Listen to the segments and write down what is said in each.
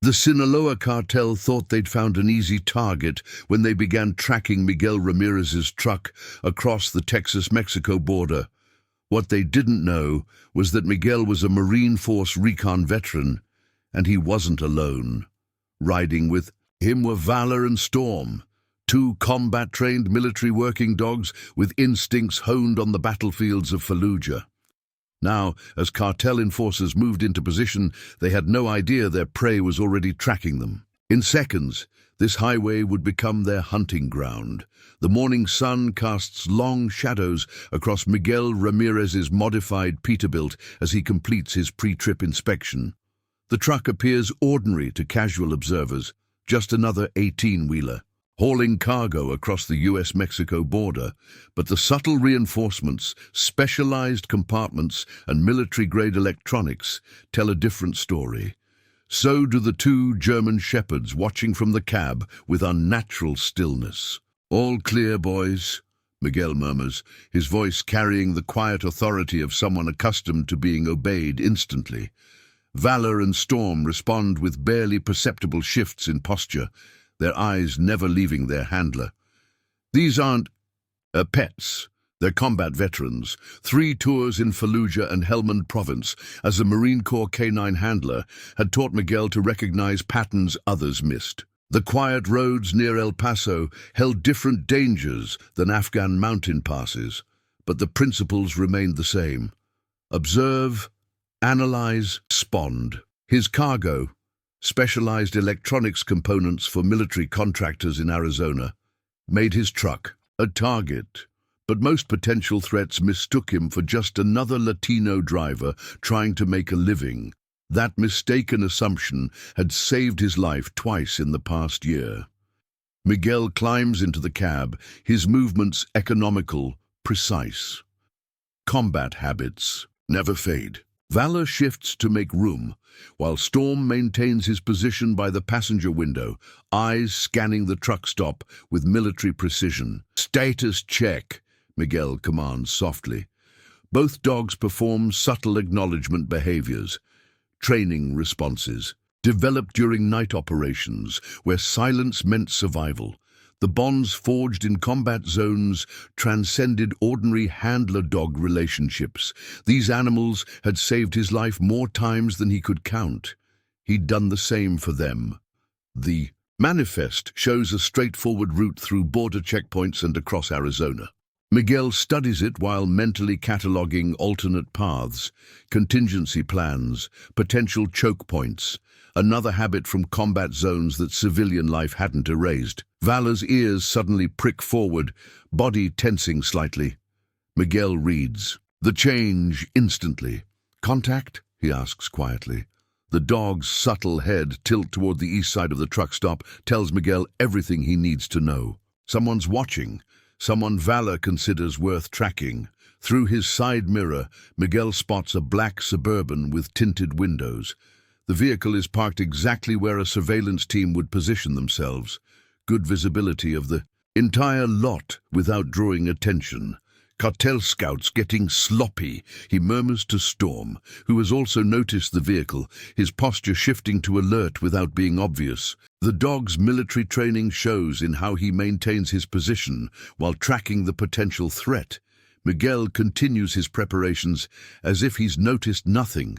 The Sinaloa cartel thought they'd found an easy target when they began tracking Miguel Ramirez's truck across the Texas-Mexico border. What they didn't know was that Miguel was a Marine Force Recon veteran, and he wasn't alone. Riding with him were Valor and Storm, two combat-trained military working dogs with instincts honed on the battlefields of Fallujah. Now, as cartel enforcers moved into position, they had no idea their prey was already tracking them. In seconds, this highway would become their hunting ground. The morning sun casts long shadows across Miguel Ramirez's modified Peterbilt as he completes his pre-trip inspection. The truck appears ordinary to casual observers, just another 18-wheeler, hauling cargo across the US-Mexico border, but the subtle reinforcements, specialized compartments, and military-grade electronics tell a different story. So do the two German shepherds watching from the cab with unnatural stillness. "All clear, boys," Miguel murmurs, his voice carrying the quiet authority of someone accustomed to being obeyed instantly. Valor and Storm respond with barely perceptible shifts in posture, their eyes never leaving their handler. These aren't pets. They're combat veterans. 3 tours in Fallujah and Helmand Province as a Marine Corps K9 handler had taught Miguel to recognize patterns others missed. The quiet roads near El Paso held different dangers than Afghan mountain passes, but the principles remained the same. Observe, analyze, respond. His cargo, specialized electronics components for military contractors in Arizona, made his truck a target, but most potential threats mistook him for just another Latino driver trying to make a living. That mistaken assumption had saved his life twice in the past year. Miguel climbs into the cab, his movements economical, precise. Combat habits never fade. Valor shifts to make room, while Storm maintains his position by the passenger window, eyes scanning the truck stop with military precision. "Status check," Miguel commands softly. Both dogs perform subtle acknowledgement behaviors, training responses, developed during night operations where silence meant survival. The bonds forged in combat zones transcended ordinary handler-dog relationships. These animals had saved his life more times than he could count. He'd done the same for them. The manifest shows a straightforward route through border checkpoints and across Arizona. Miguel studies it while mentally cataloging alternate paths, contingency plans, potential choke points, another habit from combat zones that civilian life hadn't erased. Valor's ears suddenly prick forward, body tensing slightly. Miguel reads the change instantly. "Contact?" he asks quietly. The dog's subtle head tilt toward the east side of the truck stop tells Miguel everything he needs to know. Someone's watching. Someone Valor considers worth tracking. Through his side mirror, Miguel spots a black Suburban with tinted windows. The vehicle is parked exactly where a surveillance team would position themselves. Good visibility of the entire lot without drawing attention. "Cartel scouts getting sloppy," he murmurs to Storm, who has also noticed the vehicle, his posture shifting to alert without being obvious. The dog's military training shows in how he maintains his position while tracking the potential threat. Miguel continues his preparations as if he's noticed nothing,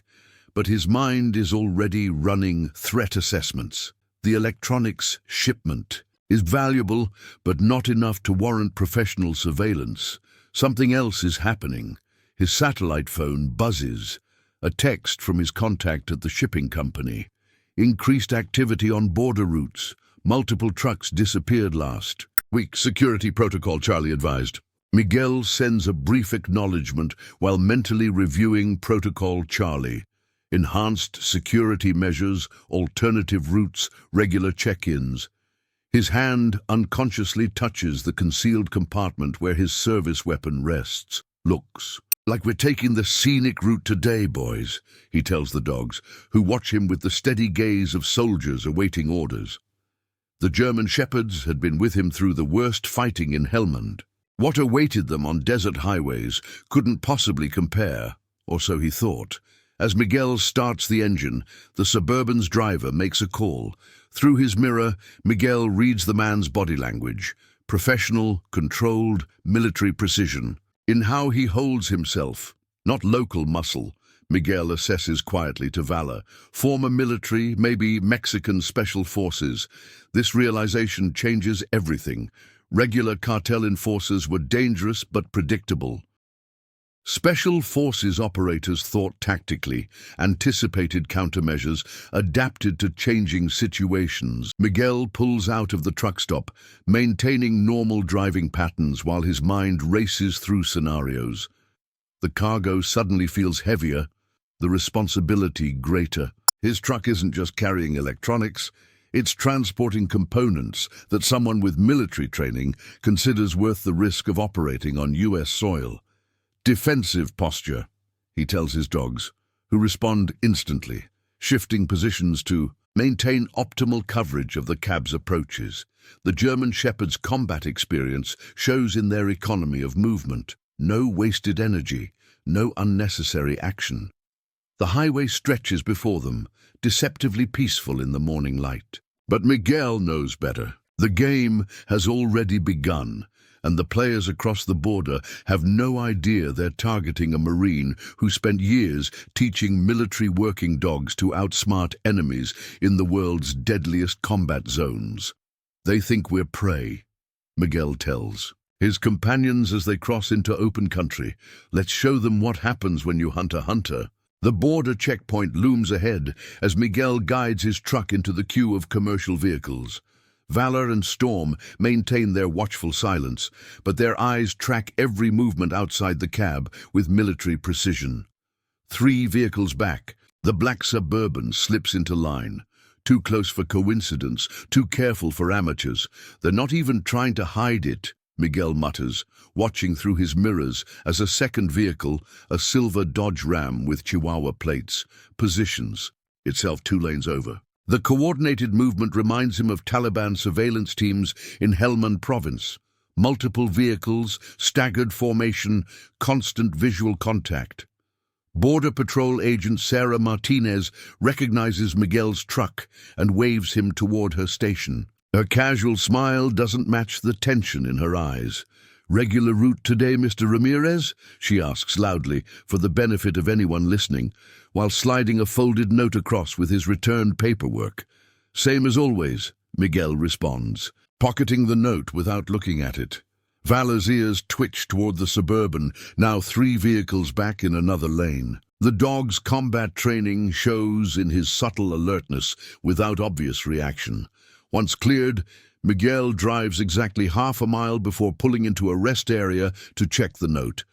but his mind is already running threat assessments. The electronics shipment is valuable, but not enough to warrant professional surveillance. Something else is happening. His satellite phone buzzes, a text from his contact at the shipping company. Increased activity on border routes. Multiple trucks disappeared last week. Security protocol, Charlie advised. Miguel sends a brief acknowledgement while mentally reviewing Protocol Charlie. Enhanced security measures, alternative routes, regular check-ins. His hand unconsciously touches the concealed compartment where his service weapon rests. "Looks like we're taking the scenic route today, boys," he tells the dogs, who watch him with the steady gaze of soldiers awaiting orders. The German shepherds had been with him through the worst fighting in Helmand. What awaited them on desert highways couldn't possibly compare, or so he thought, As Miguel starts the engine, the Suburban's driver makes a call. Through his mirror, Miguel reads the man's body language. Professional, controlled, military precision. In how he holds himself, not local muscle, Miguel assesses quietly to Valor. Former military, maybe Mexican special forces. This realization changes everything. Regular cartel enforcers were dangerous but predictable. Special forces operators thought tactically, anticipated countermeasures, adapted to changing situations. Miguel pulls out of the truck stop, maintaining normal driving patterns while his mind races through scenarios. The cargo suddenly feels heavier, the responsibility greater. His truck isn't just carrying electronics, it's transporting components that someone with military training considers worth the risk of operating on U.S. soil. Defensive posture, he tells his dogs, who respond instantly, shifting positions to maintain optimal coverage of the cab's approaches. The German Shepherd's combat experience shows in their economy of movement. No wasted energy, no unnecessary action. The highway stretches before them, deceptively peaceful in the morning light. But Miguel knows better. The game has already begun, and the players across the border have no idea they're targeting a Marine who spent years teaching military working dogs to outsmart enemies in the world's deadliest combat zones. They think we're prey, Miguel tells his companions as they cross into open country. Let's show them what happens when you hunt a hunter. The border checkpoint looms ahead as Miguel guides his truck into the queue of commercial vehicles. Valor and Storm maintain their watchful silence, but their eyes track every movement outside the cab with military precision. 3 vehicles back, the black Suburban slips into line. Too close for coincidence, too careful for amateurs. They're not even trying to hide it, Miguel mutters, watching through his mirrors as a second vehicle, a silver Dodge Ram with Chihuahua plates, positions itself 2 lanes over. The coordinated movement reminds him of Taliban surveillance teams in Helmand province. Multiple vehicles, staggered formation, constant visual contact. Border Patrol agent Sarah Martinez recognizes Miguel's truck and waves him toward her station. Her casual smile doesn't match the tension in her eyes. "Regular route today, Mr. Ramirez?" she asks loudly for the benefit of anyone listening, while sliding a folded note across with his returned paperwork. "Same as always," Miguel responds, pocketing the note without looking at it. Valor's ears twitch toward the Suburban, now 3 vehicles back in another lane. The dog's combat training shows in his subtle alertness without obvious reaction. Once cleared, Miguel drives exactly half a mile before pulling into a rest area to check the note.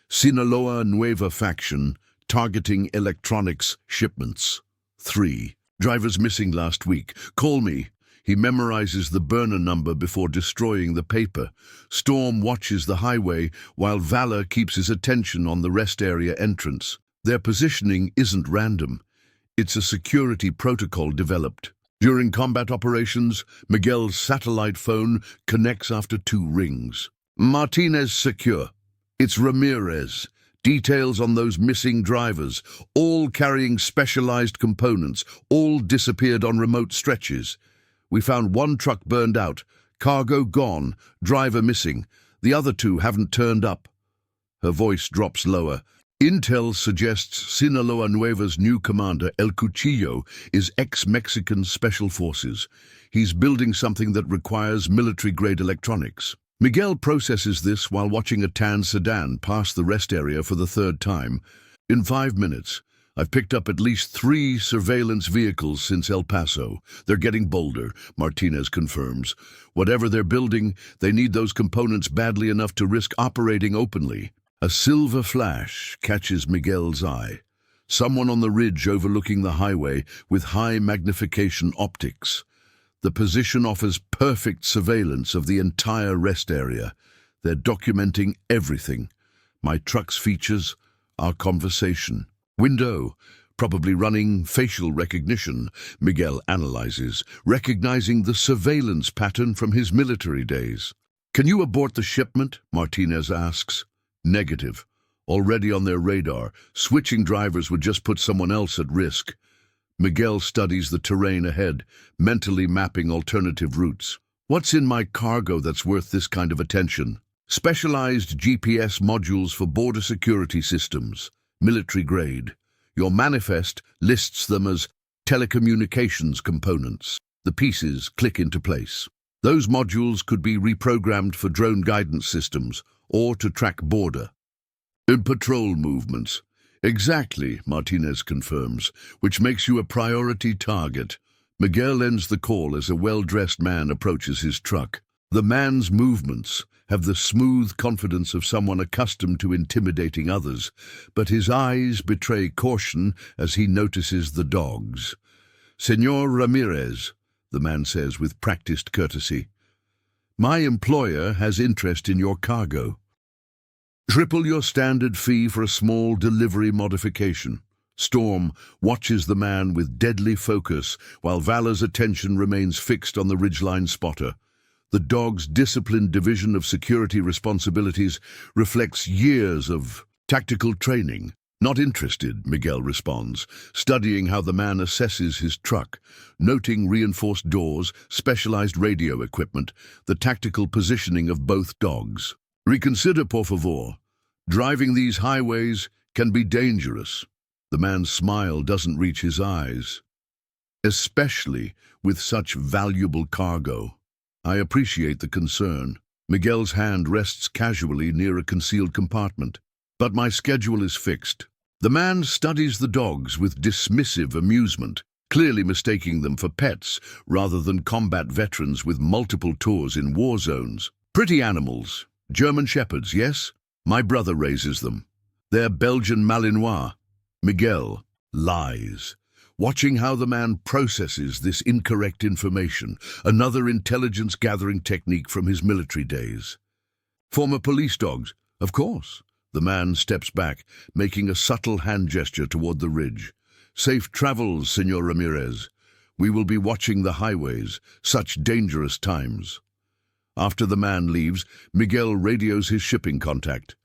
Sinaloa Nueva faction, targeting electronics shipments. 3. Drivers missing last week. Call me. He memorizes the burner number before destroying the paper. Storm watches the highway while Valor keeps his attention on the rest area entrance. Their positioning isn't random. It's a security protocol developed. During combat operations, Miguel's satellite phone connects after 2 rings. Martinez secure. It's Ramirez. Details on those missing drivers, all carrying specialized components, all disappeared on remote stretches. We found 1 truck burned out, cargo gone, driver missing. The other 2 haven't turned up. Her voice drops lower. Intel suggests Sinaloa Nueva's new commander, El Cuchillo, is ex-Mexican Special Forces. He's building something that requires military-grade electronics. Miguel processes this while watching a tan sedan pass the rest area for the 3rd time. In 5 minutes, I've picked up at least 3 surveillance vehicles since El Paso. They're getting bolder, Martinez confirms. Whatever they're building, they need those components badly enough to risk operating openly. A silver flash catches Miguel's eye. Someone on the ridge overlooking the highway with high magnification optics. The position offers perfect surveillance of the entire rest area. They're documenting everything. My truck's features, our conversation. Window, probably running facial recognition, Miguel analyzes, recognizing the surveillance pattern from his military days. "Can you abort the shipment?" Martinez asks. "Negative. Already on their radar, switching drivers would just put someone else at risk. Miguel studies the terrain ahead, mentally mapping alternative routes. What's in my cargo that's worth this kind of attention? Specialized GPS modules for border security systems, military grade. Your manifest lists them as telecommunications components. The pieces click into place. Those modules could be reprogrammed for drone guidance systems or to track border and patrol movements. Exactly, Martinez confirms, which makes you a priority target. Miguel ends the call as a well-dressed man approaches his truck. The man's movements have the smooth confidence of someone accustomed to intimidating others, but his eyes betray caution as he notices the dogs. "Senor Ramirez," the man says with practiced courtesy, "my employer has interest in your cargo. Triple your standard fee for a small delivery modification." Storm watches the man with deadly focus while Valor's attention remains fixed on the ridgeline spotter. The dog's disciplined division of security responsibilities reflects years of tactical training. "Not interested," Miguel responds, studying how the man assesses his truck, noting reinforced doors, specialized radio equipment, the tactical positioning of both dogs. "Reconsider, por favor. Driving these highways can be dangerous." The man's smile doesn't reach his eyes. "Especially with such valuable cargo. I appreciate the concern." Miguel's hand rests casually near a concealed compartment. "But my schedule is fixed." The man studies the dogs with dismissive amusement, clearly mistaking them for pets rather than combat veterans with multiple tours in war zones. "Pretty animals. German shepherds, yes? My brother raises them. They're Belgian Malinois." Miguel lies, watching how the man processes this incorrect information, another intelligence-gathering technique from his military days. "Former police dogs, of course." The man steps back, making a subtle hand gesture toward the ridge. "Safe travels, Senor Ramirez. We will be watching the highways, such dangerous times." After the man leaves, Miguel radios his shipping contact.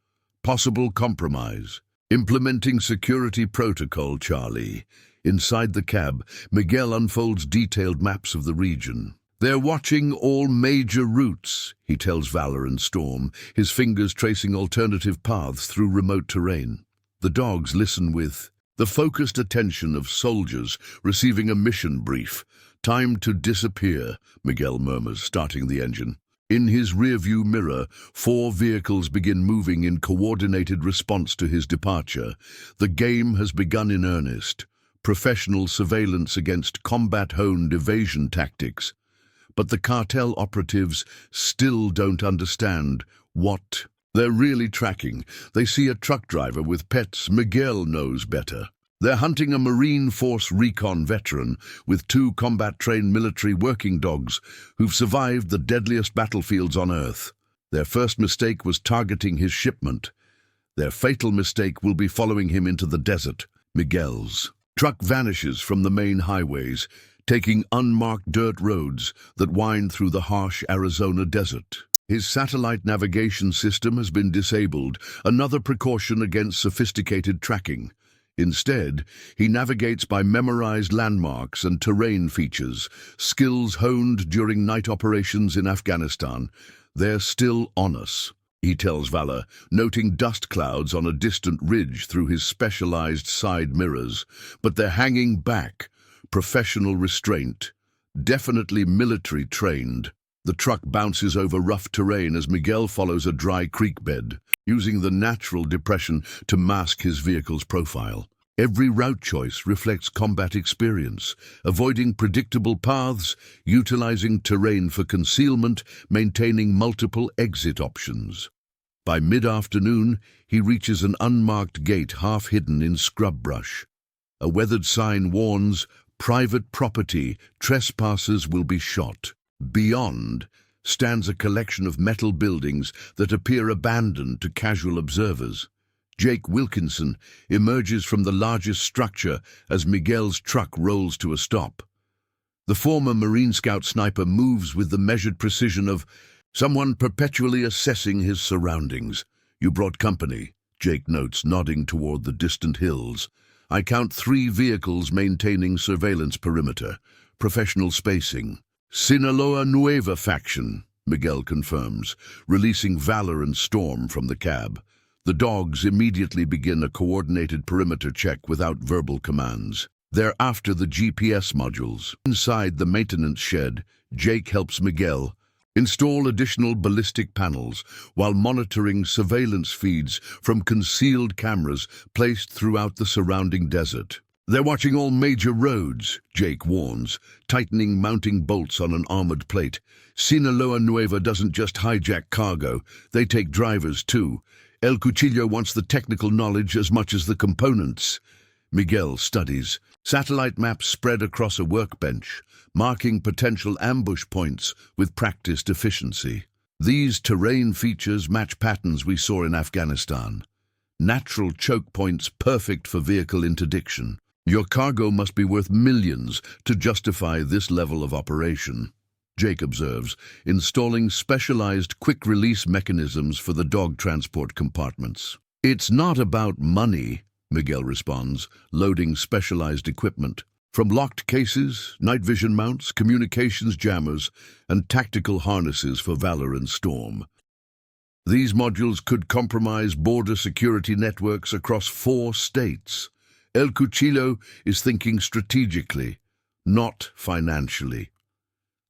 "Possible compromise. Implementing security protocol, Charlie." Inside the cab, Miguel unfolds detailed maps of the region. "They're watching all major routes," he tells Valor and Storm, his fingers tracing alternative paths through remote terrain. The dogs listen with the focused attention of soldiers receiving a mission brief. "Time to disappear," Miguel murmurs, starting the engine. In his rearview mirror, 4 vehicles begin moving in coordinated response to his departure. The game has begun in earnest. Professional surveillance against combat-honed evasion tactics. But the cartel operatives still don't understand what they're really tracking. They see a truck driver with pets. Miguel knows better. They're hunting a Marine Force Recon veteran with 2 combat-trained military working dogs who've survived the deadliest battlefields on Earth. Their first mistake was targeting his shipment. Their fatal mistake will be following him into the desert. Miguel's truck vanishes from the main highways, taking unmarked dirt roads that wind through the harsh Arizona desert. His satellite navigation system has been disabled, another precaution against sophisticated tracking. Instead, he navigates by memorized landmarks and terrain features, skills honed during night operations in Afghanistan. "They're still on us," he tells Valor, noting dust clouds on a distant ridge through his specialized side mirrors. "But they're hanging back. Professional restraint. Definitely military trained." The truck bounces over rough terrain as Miguel follows a dry creek bed, using the natural depression to mask his vehicle's profile. Every route choice reflects combat experience, avoiding predictable paths, utilizing terrain for concealment, maintaining multiple exit options. By mid-afternoon, he reaches an unmarked gate half hidden in scrub brush. A weathered sign warns, "Private property, trespassers will be shot." Beyond stands a collection of metal buildings that appear abandoned to casual observers. Jake Wilkinson emerges from the largest structure as Miguel's truck rolls to a stop. The former Marine Scout sniper moves with the measured precision of someone perpetually assessing his surroundings. "You brought company. Jake notes, nodding toward the distant hills. I count 3 vehicles maintaining surveillance perimeter. Professional spacing. Sinaloa Nueva faction, Miguel confirms, releasing Valor and Storm from the cab. The dogs immediately begin a coordinated perimeter check without verbal commands. They're after the GPS modules. Inside the maintenance shed, Jake helps Miguel install additional ballistic panels while monitoring surveillance feeds from concealed cameras placed throughout the surrounding desert. They're watching all major roads, Jake warns, tightening mounting bolts on an armored plate. Sinaloa Nueva doesn't just hijack cargo, they take drivers too. El Cuchillo wants the technical knowledge as much as the components. Miguel studies. Satellite maps spread across a workbench, marking potential ambush points with practiced efficiency. These terrain features match patterns we saw in Afghanistan. Natural choke points perfect for vehicle interdiction. Your cargo must be worth millions to justify this level of operation, Jake observes, installing specialized quick-release mechanisms for the dog transport compartments. It's not about money, Miguel responds, loading specialized equipment. From locked cases, night vision mounts, communications jammers, and tactical harnesses for Valor and Storm. These modules could compromise border security networks across 4 states. El Cuchillo is thinking strategically, not financially.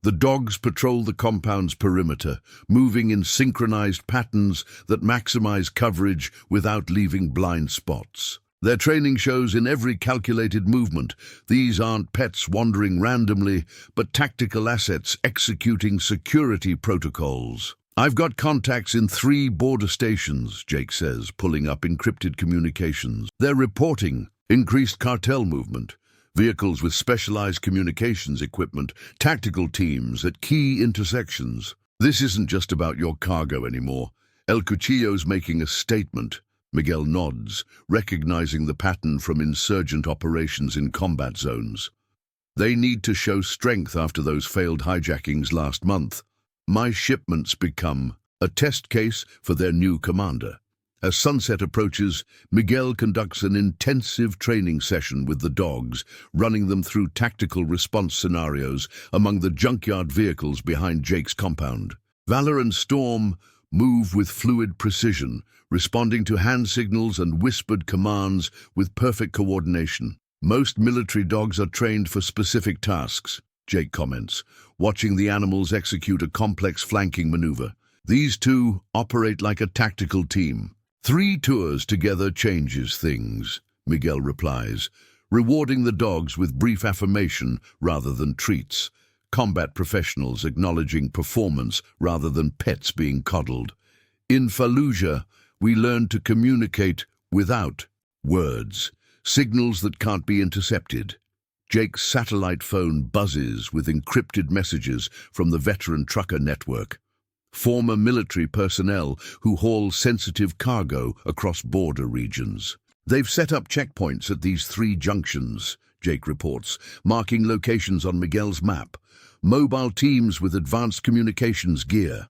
The dogs patrol the compound's perimeter, moving in synchronized patterns that maximize coverage without leaving blind spots. Their training shows in every calculated movement. These aren't pets wandering randomly, but tactical assets executing security protocols. I've got contacts in 3 border stations, Jake says, pulling up encrypted communications. They're reporting increased cartel movement, vehicles with specialized communications equipment, tactical teams at key intersections. This isn't just about your cargo anymore. El Cuchillo's making a statement. Miguel nods, recognizing the pattern from insurgent operations in combat zones. They need to show strength after those failed hijackings last month. My shipments become a test case for their new commander. As sunset approaches, Miguel conducts an intensive training session with the dogs, running them through tactical response scenarios among the junkyard vehicles behind Jake's compound. Valor and Storm move with fluid precision, responding to hand signals and whispered commands with perfect coordination. Most military dogs are trained for specific tasks, Jake comments, watching the animals execute a complex flanking maneuver. These 2 operate like a tactical team. 3 tours together changes things, Miguel replies, rewarding the dogs with brief affirmation rather than treats. Combat professionals acknowledging performance rather than pets being coddled. In Fallujah, we learn to communicate without words, signals that can't be intercepted. Jake's satellite phone buzzes with encrypted messages from the veteran trucker network. Former military personnel who haul sensitive cargo across border regions. They've set up checkpoints at these 3 junctions, Jake reports, marking locations on Miguel's map. Mobile teams with advanced communications gear.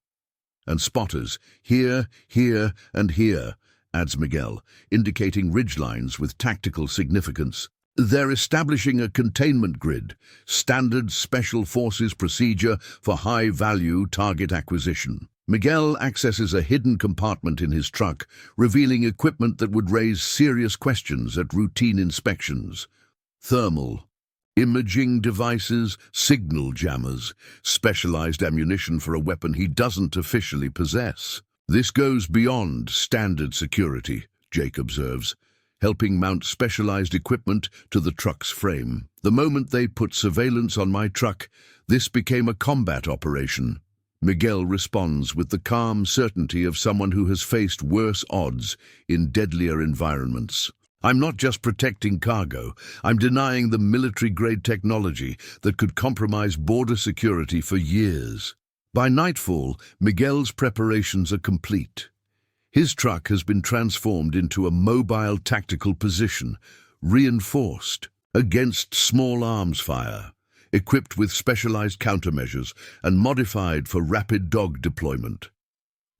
And spotters, here, here, and here, adds Miguel, indicating ridgelines with tactical significance. They're establishing a containment grid, standard special forces procedure for high-value target acquisition. Miguel accesses a hidden compartment in his truck, revealing equipment that would raise serious questions at routine inspections. Thermal, imaging devices, signal jammers, specialized ammunition for a weapon he doesn't officially possess. This goes beyond standard security, Jake observes, helping mount specialized equipment to the truck's frame. The moment they put surveillance on my truck, this became a combat operation. Miguel responds with the calm certainty of someone who has faced worse odds in deadlier environments. I'm not just protecting cargo, I'm denying the military-grade technology that could compromise border security for years. By nightfall, Miguel's preparations are complete. His truck has been transformed into a mobile tactical position, reinforced against small arms fire, equipped with specialized countermeasures and modified for rapid dog deployment.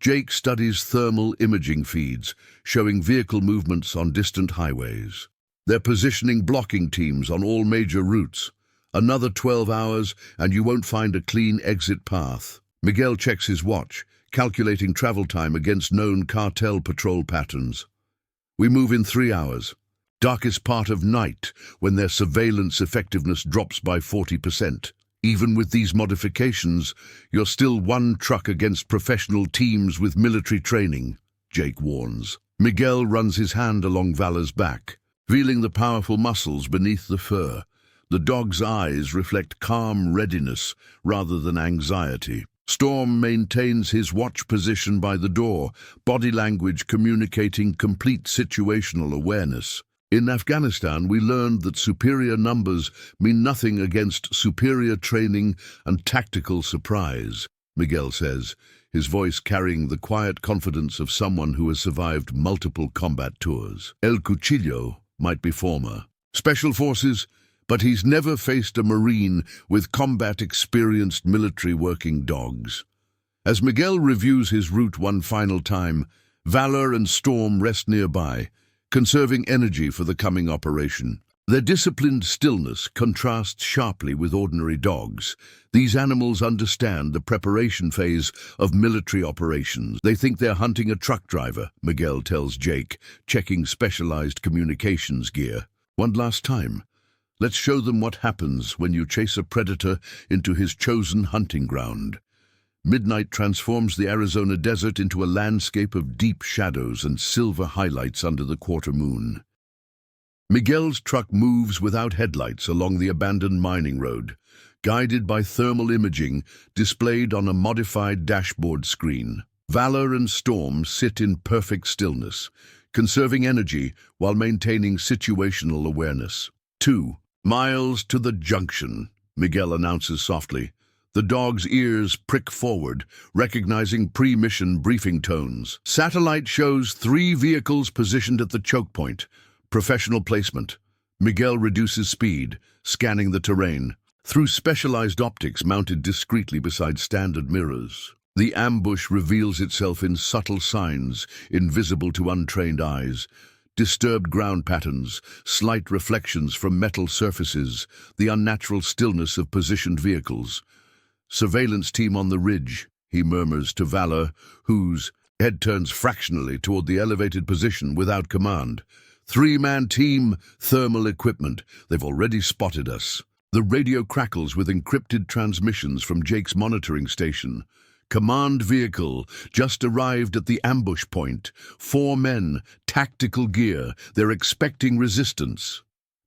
Jake studies thermal imaging feeds, showing vehicle movements on distant highways. They're positioning blocking teams on all major routes. Another 12 hours and you won't find a clean exit path. Miguel checks his watch, calculating travel time against known cartel patrol patterns. We move in 3 hours. Darkest part of night, when their surveillance effectiveness drops by 40%. Even with these modifications, you're still one truck against professional teams with military training, Jake warns. Miguel runs his hand along Valor's back, feeling the powerful muscles beneath the fur. The dog's eyes reflect calm readiness rather than anxiety. Storm maintains his watch position by the door, body language communicating complete situational awareness. In Afghanistan, we learned that superior numbers mean nothing against superior training and tactical surprise, Miguel says, his voice carrying the quiet confidence of someone who has survived multiple combat tours. El Cuchillo might be former Special Forces, but he's never faced a Marine with combat-experienced military working dogs. As Miguel reviews his route one final time, Valor and Storm rest nearby, conserving energy for the coming operation. Their disciplined stillness contrasts sharply with ordinary dogs. These animals understand the preparation phase of military operations. They think they're hunting a truck driver, Miguel tells Jake, checking specialized communications gear. One last time. Let's show them what happens when you chase a predator into his chosen hunting ground. Midnight transforms the Arizona desert into a landscape of deep shadows and silver highlights under the quarter moon. Miguel's truck moves without headlights along the abandoned mining road, guided by thermal imaging displayed on a modified dashboard screen. Valor and Storm sit in perfect stillness, conserving energy while maintaining situational awareness. 2 miles to the junction, Miguel announces softly. The dog's ears prick forward, recognizing pre-mission briefing tones. Satellite shows 3 vehicles positioned at the choke point. Professional placement. Miguel reduces speed, scanning the terrain. Through specialized optics mounted discreetly beside standard mirrors, the ambush reveals itself in subtle signs, invisible to untrained eyes. Disturbed ground patterns, slight reflections from metal surfaces, the unnatural stillness of positioned vehicles. Surveillance team on the ridge, he murmurs to Valor, whose head turns fractionally toward the elevated position without command. 3-man team, thermal equipment. They've already spotted us. The radio crackles with encrypted transmissions from Jake's monitoring station. Command vehicle just arrived at the ambush point. 4 men, tactical gear. They're expecting resistance.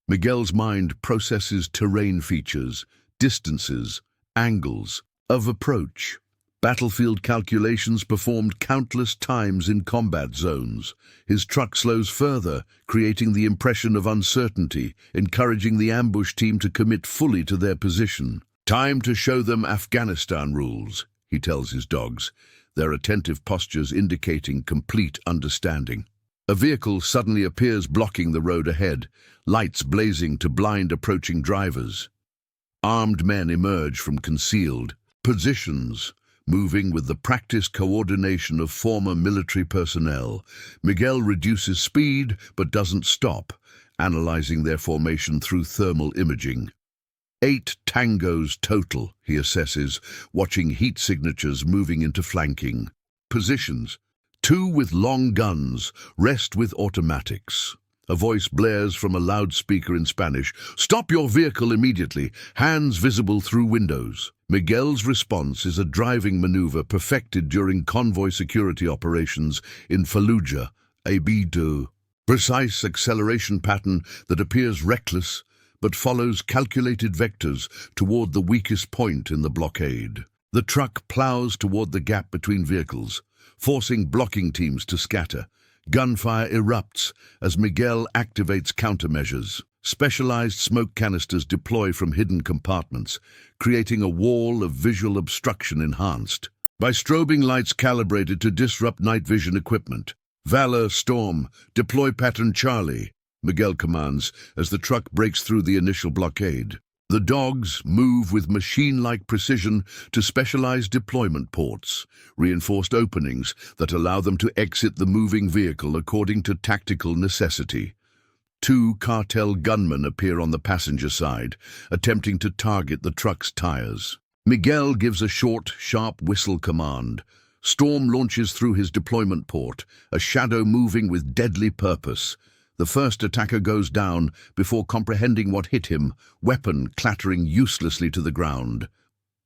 Miguel's mind processes terrain features, distances, angles of approach. Battlefield calculations performed countless times in combat zones. His truck slows further, creating the impression of uncertainty, encouraging the ambush team to commit fully to their position. Time to show them Afghanistan rules, he tells his dogs, their attentive postures indicating complete understanding. A vehicle suddenly appears blocking the road ahead, lights blazing to blind approaching drivers. Armed men emerge from concealed positions, moving with the practiced coordination of former military personnel. Miguel reduces speed but doesn't stop, analyzing their formation through thermal imaging. 8 tangos total, he assesses, watching heat signatures moving into flanking positions. 2 with long guns, rest with automatics. A voice blares from a loudspeaker in Spanish. Stop your vehicle immediately, hands visible through windows. Miguel's response is a driving maneuver perfected during convoy security operations in Fallujah, a B2. Precise acceleration pattern that appears reckless but follows calculated vectors toward the weakest point in the blockade. The truck plows toward the gap between vehicles, forcing blocking teams to scatter. Gunfire erupts as Miguel activates countermeasures. Specialized smoke canisters deploy from hidden compartments, creating a wall of visual obstruction enhanced by strobing lights calibrated to disrupt night vision equipment. Valor, Storm, deploy pattern Charlie, Miguel commands as the truck breaks through the initial blockade. The dogs move with machine-like precision to specialized deployment ports, reinforced openings that allow them to exit the moving vehicle according to tactical necessity. 2 cartel gunmen appear on the passenger side, attempting to target the truck's tires. Miguel gives a short, sharp whistle command. Storm launches through his deployment port, a shadow moving with deadly purpose. The first attacker goes down before comprehending what hit him, weapon clattering uselessly to the ground.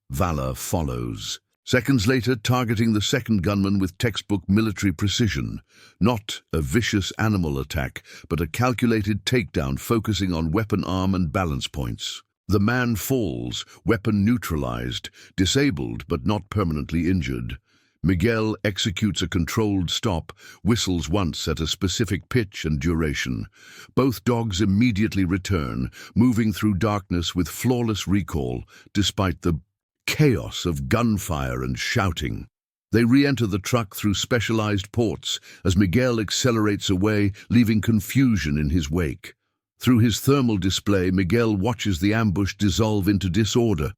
Valor follows. Seconds later, targeting the second gunman with textbook military precision. Not a vicious animal attack, but a calculated takedown focusing on weapon arm and balance points. The man falls, weapon neutralized, disabled but not permanently injured. Miguel executes a controlled stop, whistles once at a specific pitch and duration. Both dogs immediately return, moving through darkness with flawless recall, despite the chaos of gunfire and shouting. They re-enter the truck through specialized ports as Miguel accelerates away, leaving confusion in his wake. Through his thermal display, Miguel watches the ambush dissolve into disorder.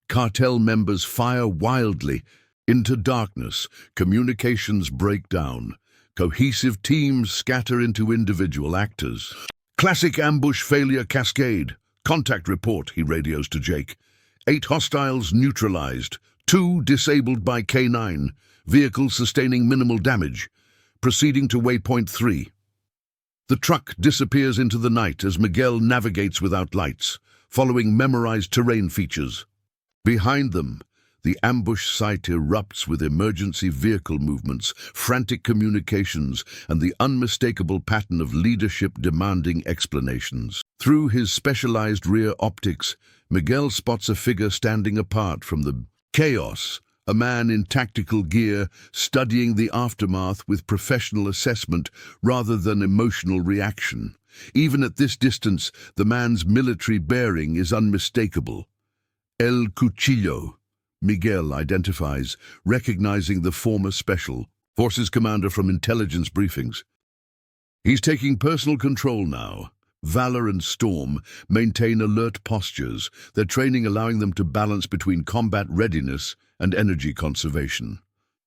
Cartel members fire wildly. Into darkness, communications break down. Cohesive teams scatter into individual actors. Classic ambush failure cascade. Contact report, he radios to Jake. 8 hostiles neutralized. 2 disabled by K9. Vehicle sustaining minimal damage. Proceeding to waypoint 3. The truck disappears into the night as Miguel navigates without lights, following memorized terrain features. Behind them, the ambush site erupts with emergency vehicle movements, frantic communications, and the unmistakable pattern of leadership demanding explanations. Through his specialized rear optics, Miguel spots a figure standing apart from the chaos, a man in tactical gear studying the aftermath with professional assessment rather than emotional reaction. Even at this distance, the man's military bearing is unmistakable. El Cuchillo, Miguel identifies, recognizing the former Special Forces commander from intelligence briefings. He's taking personal control now. Valor and Storm maintain alert postures, their training allowing them to balance between combat readiness and energy conservation.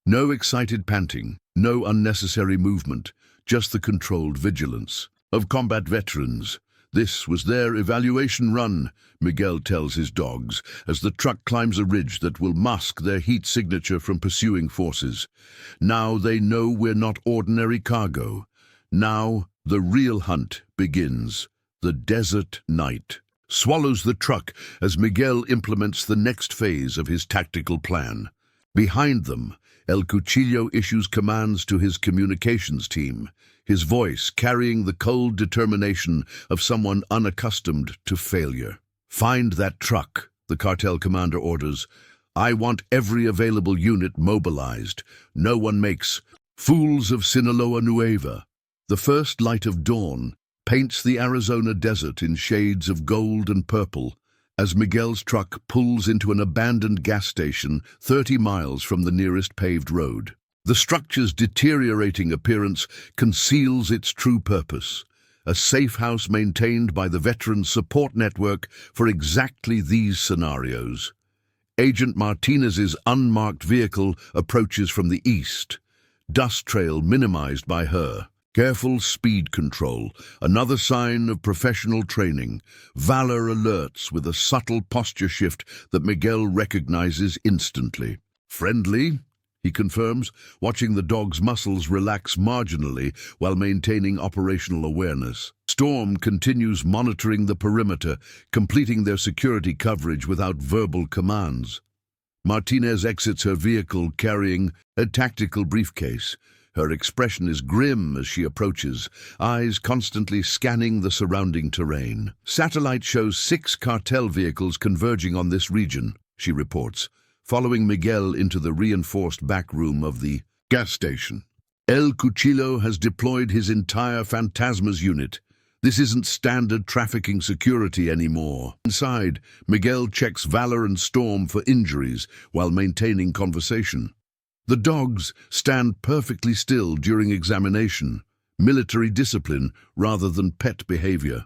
No excited panting, no unnecessary movement, just the controlled vigilance of combat veterans. This was their evaluation run, Miguel tells his dogs, as the truck climbs a ridge that will mask their heat signature from pursuing forces. Now they know we're not ordinary cargo. Now the real hunt begins. The desert night swallows the truck as Miguel implements the next phase of his tactical plan. Behind them, El Cuchillo issues commands to his communications team, his voice carrying the cold determination of someone unaccustomed to failure. "Find that truck," the cartel commander orders. "I want every available unit mobilized. No one makes fools of Sinaloa Nueva." The first light of dawn paints the Arizona desert in shades of gold and purple as Miguel's truck pulls into an abandoned gas station 30 miles from the nearest paved road. The structure's deteriorating appearance conceals its true purpose, a safe house maintained by the Veterans Support Network for exactly these scenarios. Agent Martinez's unmarked vehicle approaches from the east, dust trail minimized by her. Careful speed control, another sign of professional training. Valor alerts with a subtle posture shift that Miguel recognizes instantly. "Friendly," he confirms, watching the dog's muscles relax marginally while maintaining operational awareness. Storm continues monitoring the perimeter, completing their security coverage without verbal commands. Martinez exits her vehicle carrying a tactical briefcase. Her expression is grim as she approaches, eyes constantly scanning the surrounding terrain. "Satellite shows 6 cartel vehicles converging on this region," she reports, following Miguel into the reinforced back room of the gas station. El Cuchillo has deployed his entire Phantasma's unit. This isn't standard trafficking security anymore. Inside, Miguel checks Valor and Storm for injuries while maintaining conversation. The dogs stand perfectly still during examination, military discipline rather than pet behavior.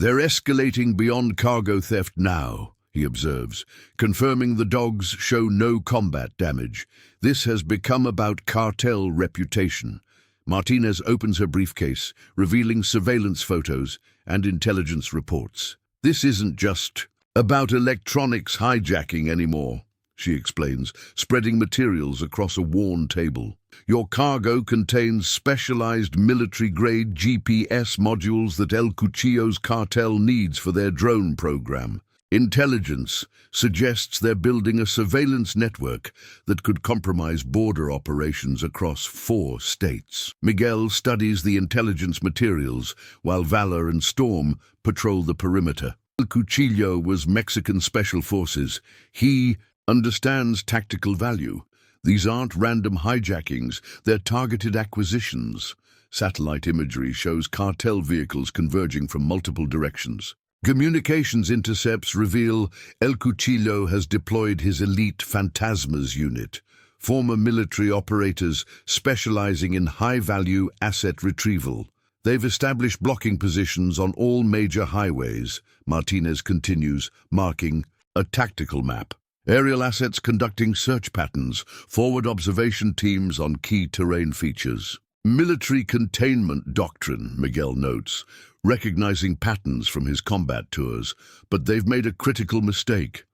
They're escalating beyond cargo theft now, he observes, confirming the dogs show no combat damage. This has become about cartel reputation. Martinez opens her briefcase, revealing surveillance photos and intelligence reports. This isn't just about electronics hijacking anymore, she explains, spreading materials across a worn table. Your cargo contains specialized military-grade GPS modules that El Cuchillo's cartel needs for their drone program. Intelligence suggests they're building a surveillance network that could compromise border operations across 4 states. Miguel studies the intelligence materials while Valor and Storm patrol the perimeter. El Cuchillo was Mexican Special Forces. He understands tactical value. These aren't random hijackings, they're targeted acquisitions. Satellite imagery shows cartel vehicles converging from multiple directions. Communications intercepts reveal El Cuchillo has deployed his elite Phantasmas unit, former military operators specializing in high-value asset retrieval. They've established blocking positions on all major highways, Martinez continues, marking a tactical map. Aerial assets conducting search patterns, forward observation teams on key terrain features. Military containment doctrine, Miguel notes, recognizing patterns from his combat tours, but they've made a critical mistake.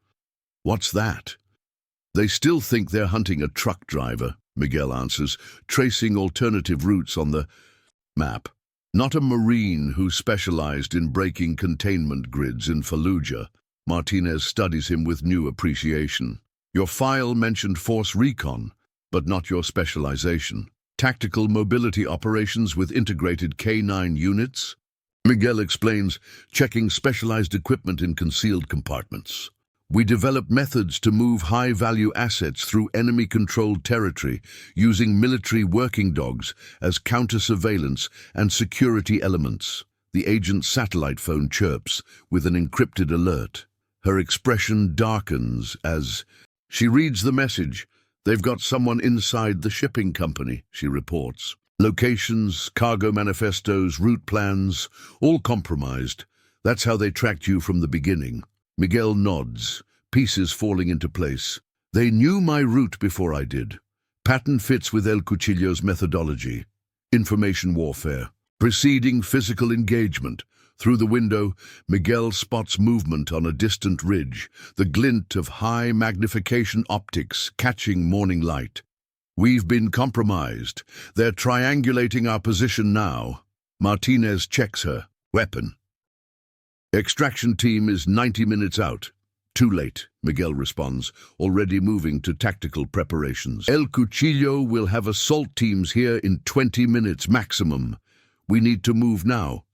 What's that? They still think they're hunting a truck driver, Miguel answers, tracing alternative routes on the map. Not a Marine who specialized in breaking containment grids in Fallujah. Martinez studies him with new appreciation. Your file mentioned Force Recon, but not your specialization. Tactical mobility operations with integrated K9 units? Miguel explains, checking specialized equipment in concealed compartments. We developed methods to move high-value assets through enemy-controlled territory, using military working dogs as counter-surveillance and security elements. The agent's satellite phone chirps with an encrypted alert. Her expression darkens as she reads the message. They've got someone inside the shipping company, she reports. Locations, cargo manifestos, route plans, all compromised. That's how they tracked you from the beginning. Miguel nods, pieces falling into place. They knew my route before I did. Pattern fits with El Cuchillo's methodology. Information warfare. Preceding physical engagement. Through the window, Miguel spots movement on a distant ridge, the glint of high magnification optics catching morning light. We've been compromised. They're triangulating our position now. Martinez checks her. Weapon. Extraction team is 90 minutes out. Too late, Miguel responds, already moving to tactical preparations. El Cuchillo will have assault teams here in 20 minutes maximum. We need to move now.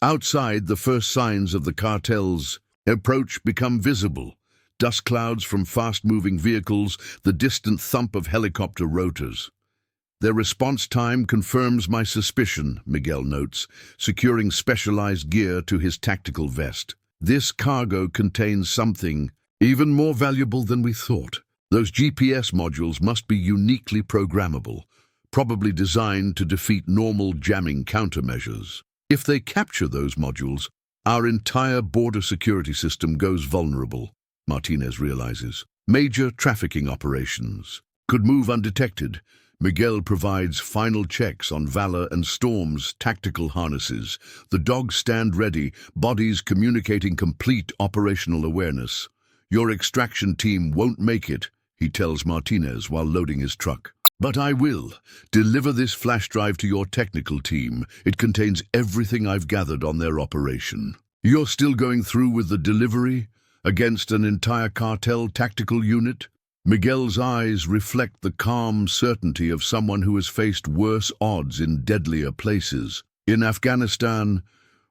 Outside, the first signs of the cartel's approach become visible. Dust clouds from fast-moving vehicles, the distant thump of helicopter rotors. Their response time confirms my suspicion, Miguel notes, securing specialized gear to his tactical vest. This cargo contains something even more valuable than we thought. Those GPS modules must be uniquely programmable, probably designed to defeat normal jamming countermeasures. If they capture those modules, our entire border security system goes vulnerable, Martinez realizes. Major trafficking operations could move undetected. Miguel provides final checks on Valor and Storm's tactical harnesses. The dogs stand ready, bodies communicating complete operational awareness. Your extraction team won't make it, he tells Martinez while loading his truck. But I will. Deliver this flash drive to your technical team. It contains everything I've gathered on their operation. You're still going through with the delivery? Against an entire cartel tactical unit? Miguel's eyes reflect the calm certainty of someone who has faced worse odds in deadlier places. In Afghanistan,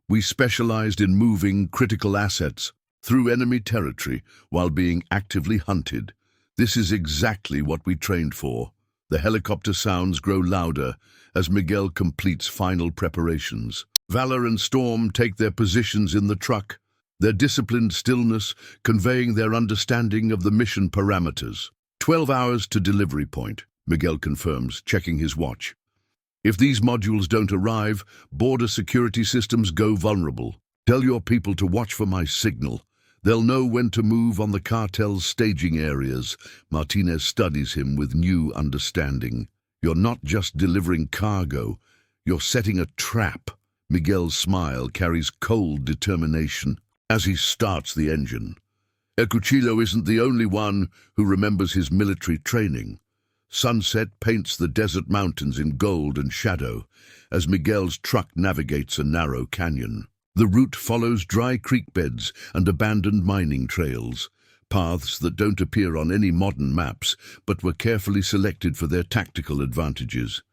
we specialized in moving critical assets through enemy territory while being actively hunted. This is exactly what we trained for. The helicopter sounds grow louder as Miguel completes final preparations. Valor and Storm take their positions in the truck, their disciplined stillness conveying their understanding of the mission parameters. 12 hours to delivery point, Miguel confirms, checking his watch. If these modules don't arrive, border security systems go vulnerable. Tell your people to watch for my signal. They'll know when to move on the cartel's staging areas. Martinez studies him with new understanding. You're not just delivering cargo, you're setting a trap. Miguel's smile carries cold determination as he starts the engine. El Cuchillo isn't the only one who remembers his military training. Sunset paints the desert mountains in gold and shadow as Miguel's truck navigates a narrow canyon. The route follows dry creek beds and abandoned mining trails, paths that don't appear on any modern maps but were carefully selected for their tactical advantages.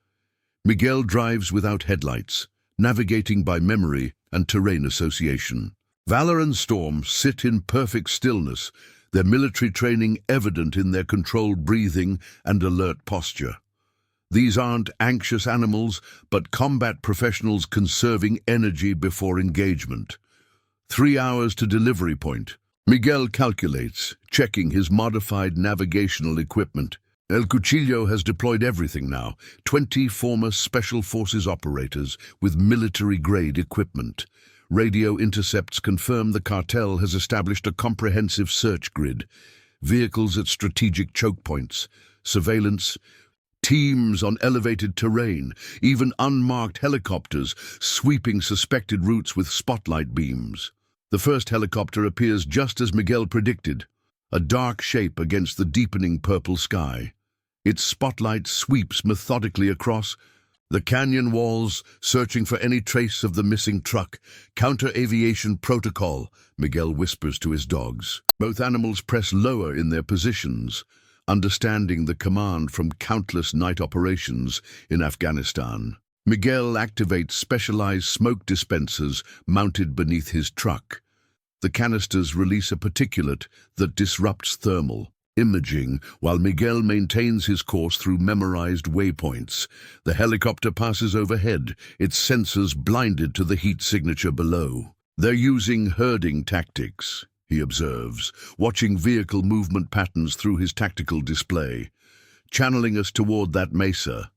Miguel drives without headlights, navigating by memory and terrain association. Valor and Storm sit in perfect stillness, their military training evident in their controlled breathing and alert posture. These aren't anxious animals, but combat professionals conserving energy before engagement. 3 hours to delivery point. Miguel calculates, checking his modified navigational equipment. El Cuchillo has deployed everything now, 20 former Special Forces operators with military-grade equipment. Radio intercepts confirm the cartel has established a comprehensive search grid, vehicles at strategic choke points, surveillance, teams on elevated terrain, even unmarked helicopters sweeping suspected routes with spotlight beams. The first helicopter appears just as Miguel predicted, a dark shape against the deepening purple sky. Its spotlight sweeps methodically across the canyon walls, searching for any trace of the missing truck. Counter-aviation protocol, Miguel whispers to his dogs. Both animals press lower in their positions, understanding the command from countless night operations in Afghanistan. Miguel activates specialized smoke dispensers mounted beneath his truck. The canisters release a particulate that disrupts thermal imaging while Miguel maintains his course through memorized waypoints. The helicopter passes overhead, its sensors blinded to the heat signature below. They're using herding tactics, he observes, watching vehicle movement patterns through his tactical display, channeling us toward that mesa.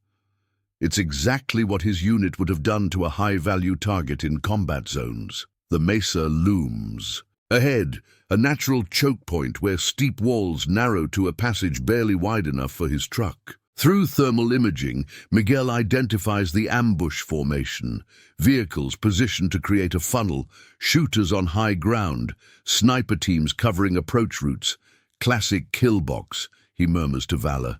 It's exactly what his unit would have done to a high-value target in combat zones. The mesa looms. Ahead, a natural choke point where steep walls narrow to a passage barely wide enough for his truck. Through thermal imaging, Miguel identifies the ambush formation, vehicles positioned to create a funnel, shooters on high ground, sniper teams covering approach routes. Classic kill box, he murmurs to Valor.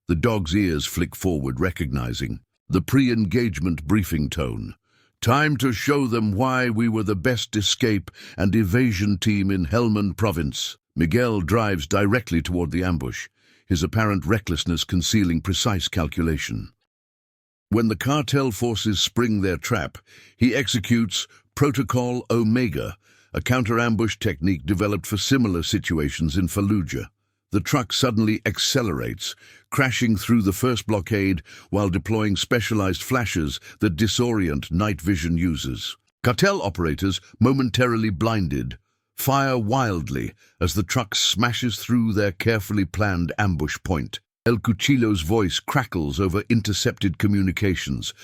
The dog's ears flick forward, recognizing the pre-engagement briefing tone. Time to show them why we were the best escape and evasion team in Helmand Province. Miguel drives directly toward the ambush, his apparent recklessness concealing precise calculation. When the cartel forces spring their trap, he executes Protocol Omega, a counter-ambush technique developed for similar situations in Fallujah. The truck suddenly accelerates, crashing through the first blockade while deploying specialized flashes that disorient night vision users. Cartel operators, momentarily blinded, fire wildly as the truck smashes through their carefully planned ambush point. El Cuchillo's voice crackles over intercepted communications.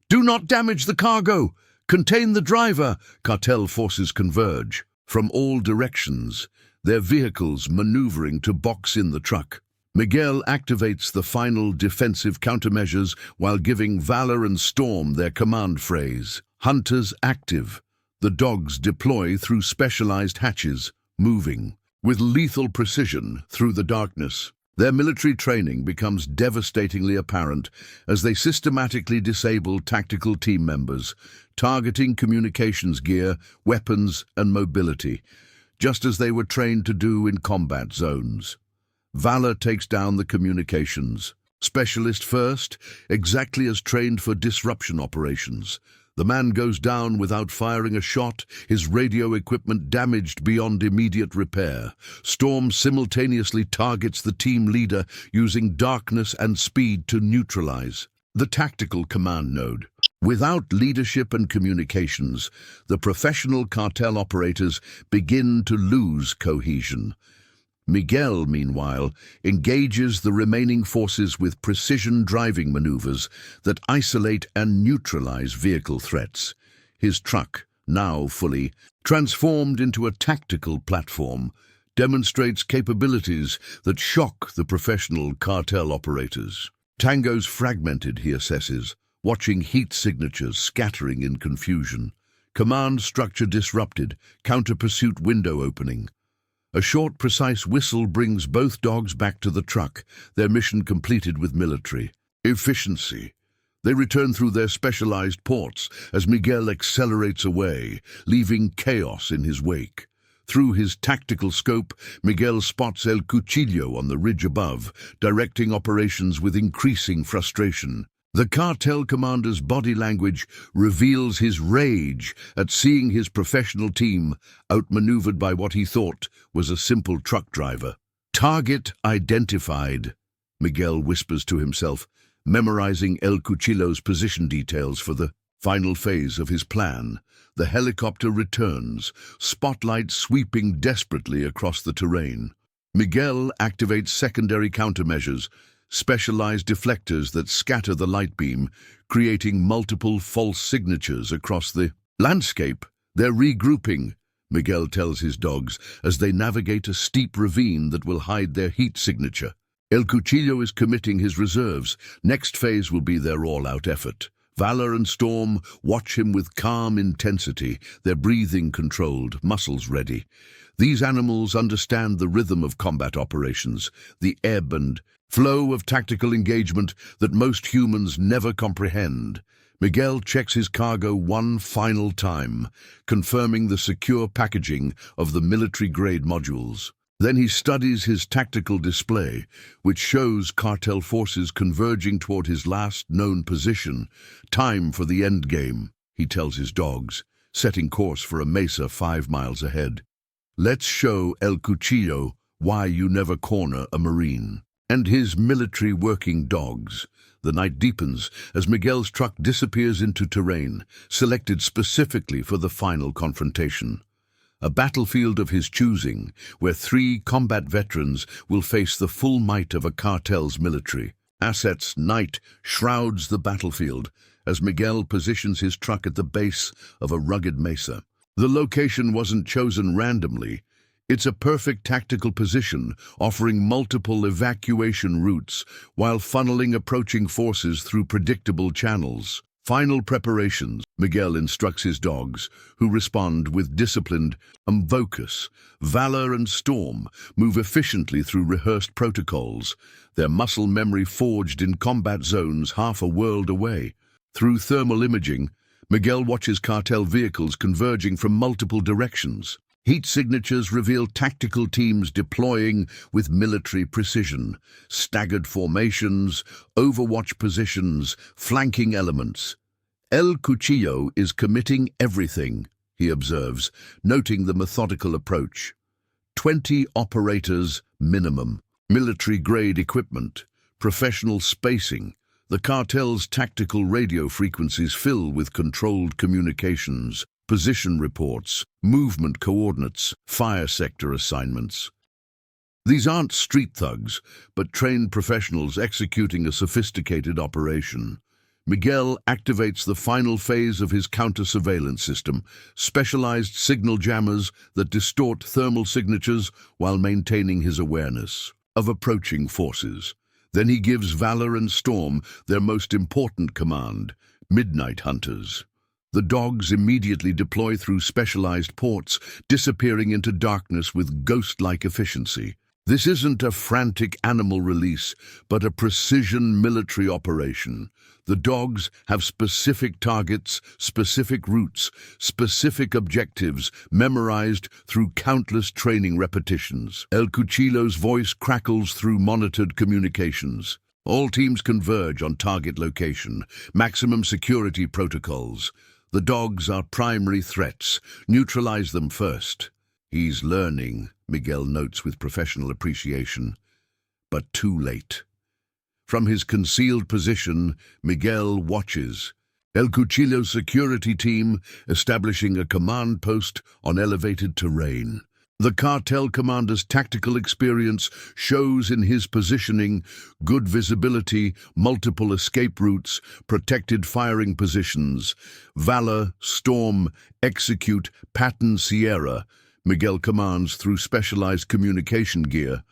"Do not damage the cargo! Contain the driver!" Cartel forces converge. From all directions, their vehicles maneuvering to box in the truck. Miguel activates the final defensive countermeasures while giving Valor and Storm their command phrase. Hunters active. The dogs deploy through specialized hatches, moving with lethal precision through the darkness. Their military training becomes devastatingly apparent as they systematically disable tactical team members, targeting communications gear, weapons, and mobility, just as they were trained to do in combat zones. Valor takes down the communications specialist first, exactly as trained for disruption operations. The man goes down without firing a shot, his radio equipment damaged beyond immediate repair. Storm simultaneously targets the team leader using darkness and speed to neutralize the tactical command node. Without leadership and communications, the professional cartel operators begin to lose cohesion. Miguel, meanwhile, engages the remaining forces with precision driving maneuvers that isolate and neutralize vehicle threats. His truck, now fully transformed into a tactical platform, demonstrates capabilities that shock the professional cartel operators. Tango's fragmented, he assesses, watching heat signatures scattering in confusion. Command structure disrupted, counter-pursuit window opening. A short, precise whistle brings both dogs back to the truck, their mission completed with military efficiency. They return through their specialized ports as Miguel accelerates away, leaving chaos in his wake. Through his tactical scope, Miguel spots El Cuchillo on the ridge above, directing operations with increasing frustration. The cartel commander's body language reveals his rage at seeing his professional team outmaneuvered by what he thought was a simple truck driver. Target identified, Miguel whispers to himself, memorizing El Cuchillo's position details for the final phase of his plan. The helicopter returns, spotlight sweeping desperately across the terrain. Miguel activates secondary countermeasures, specialized deflectors that scatter the light beam, creating multiple false signatures across the landscape. They're regrouping, Miguel tells his dogs, as they navigate a steep ravine that will hide their heat signature. El Cuchillo is committing his reserves. Next phase will be their all-out effort. Valor and Storm watch him with calm intensity, their breathing controlled, muscles ready. These animals understand the rhythm of combat operations, the ebb and flow of tactical engagement that most humans never comprehend. Miguel checks his cargo one final time, confirming the secure packaging of the military-grade modules. Then he studies his tactical display, which shows cartel forces converging toward his last known position. Time for the endgame, he tells his dogs, setting course for a mesa 5 miles ahead. Let's show El Cuchillo why you never corner a Marine. And his military working dogs. The night deepens as Miguel's truck disappears into terrain, selected specifically for the final confrontation. A battlefield of his choosing, where 3 combat veterans will face the full might of a cartel's military. Assets night shrouds the battlefield as Miguel positions his truck at the base of a rugged mesa. The location wasn't chosen randomly. It's a perfect tactical position, offering multiple evacuation routes while funneling approaching forces through predictable channels. Final preparations, Miguel instructs his dogs, who respond with disciplined focus. Valor and Storm move efficiently through rehearsed protocols, their muscle memory forged in combat zones half a world away. Through thermal imaging, Miguel watches cartel vehicles converging from multiple directions. Heat signatures reveal tactical teams deploying with military precision, staggered formations, overwatch positions, flanking elements. El Cuchillo is committing everything, he observes, noting the methodical approach. 20 operators minimum, military-grade equipment, professional spacing. The cartel's tactical radio frequencies fill with controlled communications, position reports, movement coordinates, fire sector assignments. These aren't street thugs, but trained professionals executing a sophisticated operation. Miguel activates the final phase of his counter-surveillance system, specialized signal jammers that distort thermal signatures while maintaining his awareness of approaching forces. Then he gives Valor and Storm their most important command, Midnight Hunters. The dogs immediately deploy through specialized ports, disappearing into darkness with ghost-like efficiency. This isn't a frantic animal release, but a precision military operation. The dogs have specific targets, specific routes, specific objectives, memorized through countless training repetitions. El Cuchillo's voice crackles through monitored communications. All teams converge on target location, maximum security protocols. The dogs are primary threats. Neutralize them first. He's learning, Miguel notes with professional appreciation, but too late. From his concealed position, Miguel watches El Cuchillo's security team establishing a command post on elevated terrain. The cartel commander's tactical experience shows in his positioning, good visibility, multiple escape routes, protected firing positions. Valor, Storm, Execute, Pattern Sierra, Miguel commands through specialized communication gear.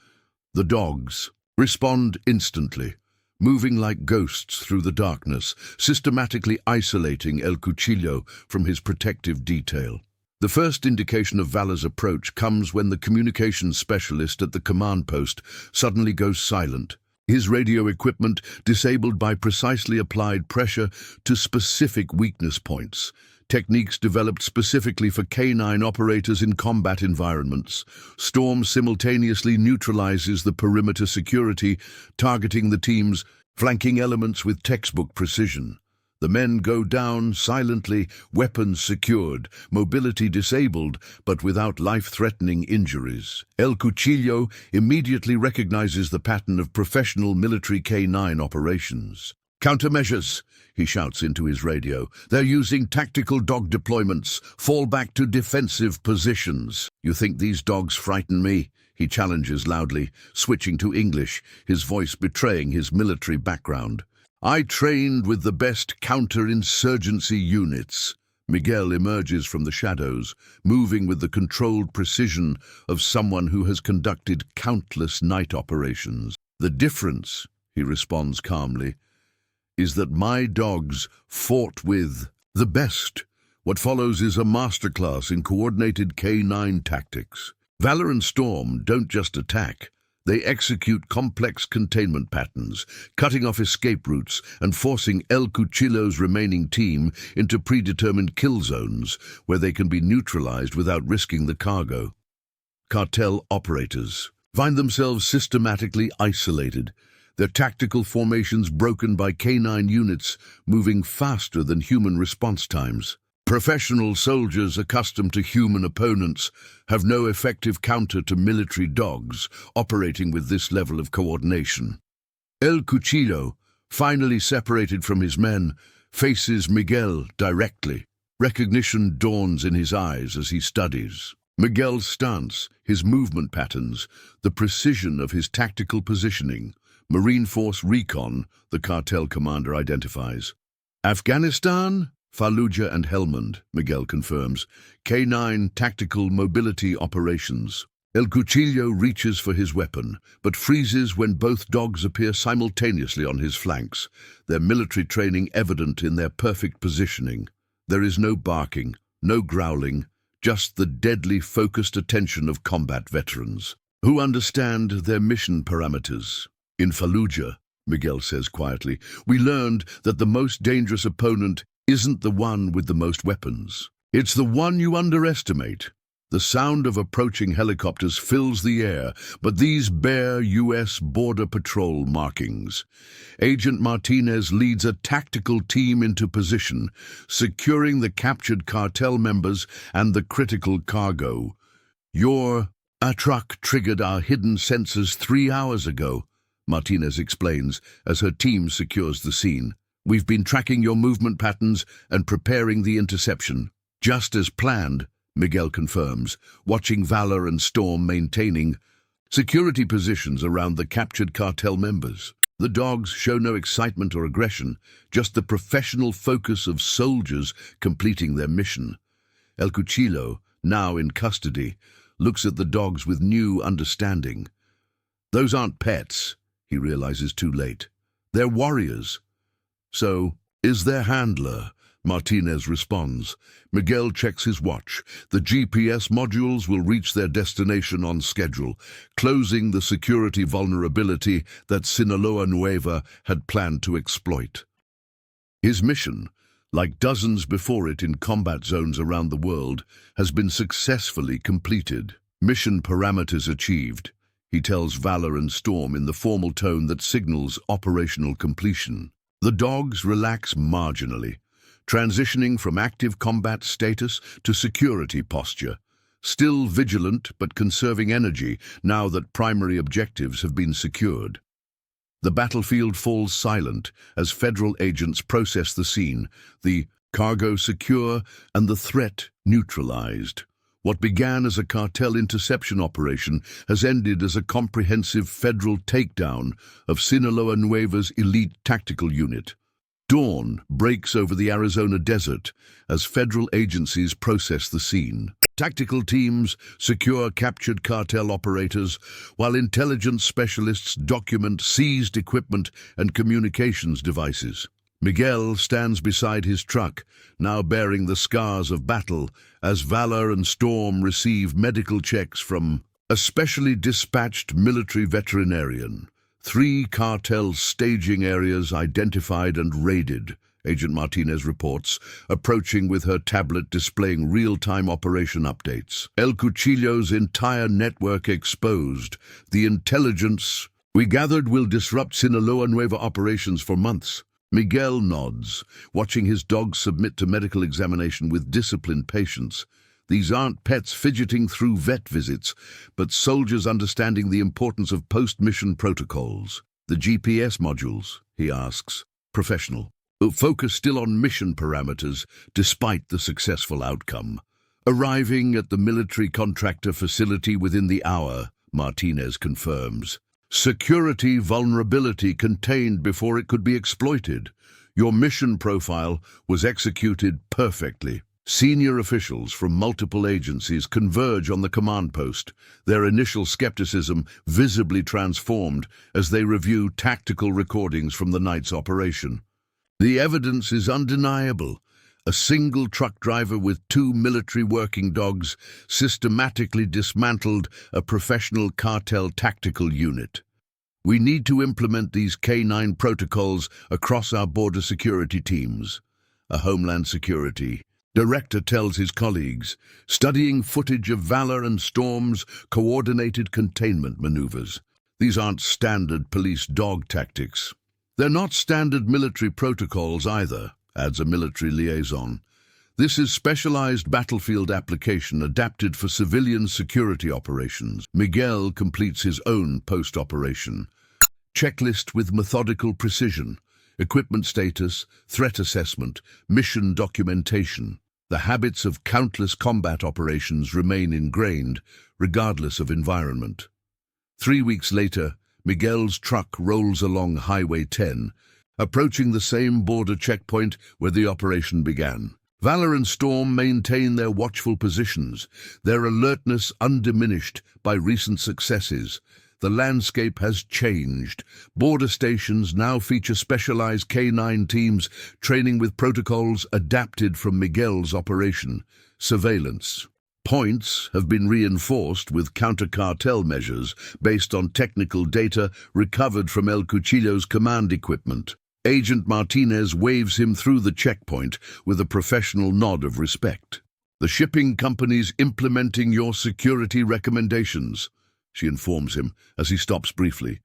The dogs respond instantly, moving like ghosts through the darkness, systematically isolating El Cuchillo from his protective detail. The first indication of Valor's approach comes when the communications specialist at the command post suddenly goes silent, his radio equipment disabled by precisely applied pressure to specific weakness points, techniques developed specifically for canine operators in combat environments. Storm simultaneously neutralizes the perimeter security, targeting the team's flanking elements with textbook precision. The men go down silently, weapons secured, mobility disabled, but without life-threatening injuries. El Cuchillo immediately recognizes the pattern of professional military K-9 operations. "Countermeasures," he shouts into his radio. "They're using tactical dog deployments. Fall back to defensive positions." "You think these dogs frighten me?" he challenges loudly, switching to English, his voice betraying his military background. "I trained with the best counter-insurgency units." Miguel emerges from the shadows, moving with the controlled precision of someone who has conducted countless night operations. "The difference," he responds calmly, "is that my dogs fought with the best." What follows is a masterclass in coordinated K-9 tactics. Valor and Storm don't just attack. They execute complex containment patterns, cutting off escape routes and forcing El Cuchillo's remaining team into predetermined kill zones where they can be neutralized without risking the cargo. Cartel operators find themselves systematically isolated, their tactical formations broken by K-9 units moving faster than human response times. Professional soldiers accustomed to human opponents have no effective counter to military dogs operating with this level of coordination. El Cuchillo, finally separated from his men, faces Miguel directly. Recognition dawns in his eyes as he studies Miguel's stance, his movement patterns, the precision of his tactical positioning. Marine Force Recon, the cartel commander identifies. "Afghanistan? Fallujah and Helmand," Miguel confirms. "K-9 tactical mobility operations." El Cuchillo reaches for his weapon, but freezes when both dogs appear simultaneously on his flanks, their military training evident in their perfect positioning. There is no barking, no growling, just the deadly focused attention of combat veterans, who understand their mission parameters. "In Fallujah," Miguel says quietly, "we learned that the most dangerous opponent isn't the one with the most weapons. It's the one you underestimate." The sound of approaching helicopters fills the air, but these bear U.S. Border Patrol markings. Agent Martinez leads a tactical team into position, securing the captured cartel members and the critical cargo. "A truck triggered our hidden sensors 3 hours ago," Martinez explains as her team secures the scene. "We've been tracking your movement patterns and preparing the interception." "Just as planned," Miguel confirms, watching Valor and Storm maintaining security positions around the captured cartel members. The dogs show no excitement or aggression, just the professional focus of soldiers completing their mission. El Cuchillo, now in custody, looks at the dogs with new understanding. Those aren't pets, he realizes too late. They're warriors. "So, is their handler?" Martinez responds. Miguel checks his watch. The GPS modules will reach their destination on schedule, closing the security vulnerability that Sinaloa Nueva had planned to exploit. His mission, like dozens before it in combat zones around the world, has been successfully completed. "Mission parameters achieved," he tells Valor and Storm in the formal tone that signals operational completion. The dogs relax marginally, transitioning from active combat status to security posture, still vigilant but conserving energy now that primary objectives have been secured. The battlefield falls silent as federal agents process the scene, the cargo secure and the threat neutralized. What began as a cartel interception operation has ended as a comprehensive federal takedown of Sinaloa Nueva's elite tactical unit. Dawn breaks over the Arizona desert as federal agencies process the scene. Tactical teams secure captured cartel operators, while intelligence specialists document seized equipment and communications devices. Miguel stands beside his truck, now bearing the scars of battle, as Valor and Storm receive medical checks from a specially dispatched military veterinarian. 3 cartel staging areas identified and raided, Agent Martinez reports, approaching with her tablet displaying real-time operation updates. El Cuchillo's entire network exposed. The intelligence we gathered will disrupt Sinaloa Nueva operations for months. Miguel nods, watching his dog submit to medical examination with disciplined patience. These aren't pets fidgeting through vet visits, but soldiers understanding the importance of post-mission protocols. The GPS modules, he asks, professional. Focus still on mission parameters, despite the successful outcome. Arriving at the military contractor facility within the hour, Martinez confirms. Security vulnerability contained before it could be exploited. Your mission profile was executed perfectly. Senior officials from multiple agencies converge on the command post, their initial skepticism visibly transformed as they review tactical recordings from the night's operation. The evidence is undeniable. A single truck driver with 2 military working dogs systematically dismantled a professional cartel tactical unit. We need to implement these K9 protocols across our border security teams. A Homeland Security director tells his colleagues, studying footage of Valor and Storm's coordinated containment maneuvers. These aren't standard police dog tactics. They're not standard military protocols either, adds a military liaison. This is specialized battlefield application adapted for civilian security operations. Miguel completes his own post-operation checklist with methodical precision, equipment status, threat assessment, mission documentation. The habits of countless combat operations remain ingrained, regardless of environment. 3 weeks later, Miguel's truck rolls along Highway 10, approaching the same border checkpoint where the operation began. Valor and Storm maintain their watchful positions, their alertness undiminished by recent successes. The landscape has changed. Border stations now feature specialized K9 teams training with protocols adapted from Miguel's operation. Surveillance points have been reinforced with counter-cartel measures based on technical data recovered from El Cuchillo's command equipment. Agent Martinez waves him through the checkpoint with a professional nod of respect. The shipping company's implementing your security recommendations, she informs him as he stops briefly.